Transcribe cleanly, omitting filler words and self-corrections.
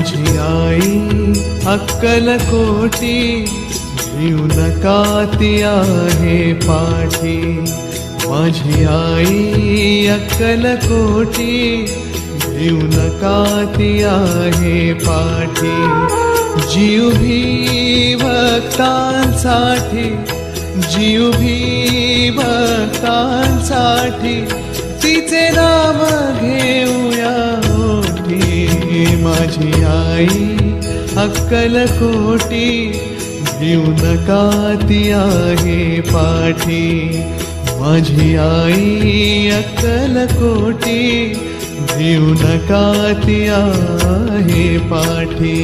माझी आई अक्कलकोटी भिऊ नका ती आहे पाठी. माझी आई अक्कलकोटी भिऊ नका ती आहे पाठी. जीव भी भक्तांसाठी, जीव भी भक्तांसाठी तिचे नाम घेऊया ओठी. माझी आई अक्कलकोटी भिऊ नका ती आहे पाठी. माझी आई अक्कलकोटी भिऊ नका ती आहे पाठी.